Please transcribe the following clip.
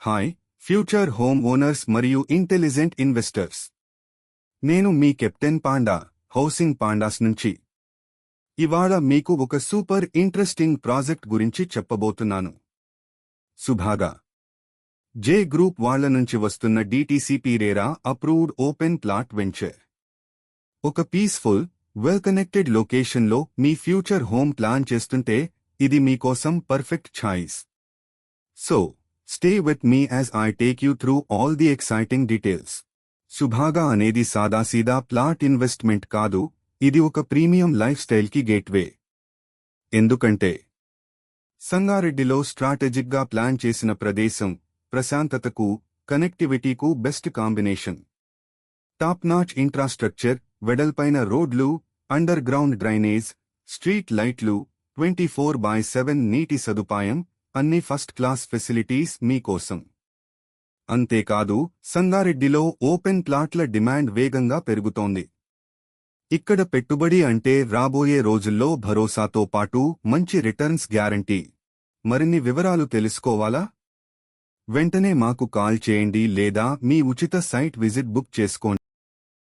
Hi future home owners మరియు intelligent investors. నేను మీ captain panda, housing pandas నుంచి. ఇవాళ మీకు ఒక సూపర్ ఇంట్రెస్టింగ్ ప్రాజెక్ట్ గురించి చెప్పబోతున్నాను. సుభాగా జే గ్రూప్ వాళ్ల నుంచి వస్తున్న DTCP RERA approved open plot venture. ఒక పీస్ఫుల్, వెల్ కనెక్టెడ్ లొకేషన్లో మీ ఫ్యూచర్ హోమ్ ప్లాన్ చేస్తుంటే ఇది మీకోసం perfect choice. So stay with me as I take you through all the exciting details. సుభాగా అనేది సాదాసీదా ప్లాట్ ఇన్వెస్ట్మెంట్ కాదు, ఇది ఒక ప్రీమియం లైఫ్ స్టైల్కి గేట్వే. ఎందుకంటే సంగారెడ్డిలో స్ట్రాటజిక్గా ప్లాన్ చేసిన ప్రదేశం ప్రశాంతతకు, కనెక్టివిటీకు best combination. Top notch infrastructure, వెడల్పైన రోడ్లు, అండర్ గ్రౌండ్ డ్రైనేజ్, స్ట్రీట్ లైట్లు, 24/7 నీటి సదుపాయం, అన్ని ఫస్ట్ క్లాస్ ఫెసిలిటీస్ మీకోసం. అంతేకాదు సంగారెడ్డిలో ఓపెన్ ప్లాట్ల డిమాండ్ వేగంగా పెరుగుతోంది. ఇక్కడ పెట్టుబడి అంటే రాబోయే రోజుల్లో భరోసాతో పాటు మంచి రిటర్న్స్ గ్యారంటీ. మరిన్ని వివరాలు తెలుసుకోవాలా? వెంటనే మాకు కాల్ చేయండి లేదా మీ ఉచిత సైట్ విజిట్ బుక్ చేసుకోండి.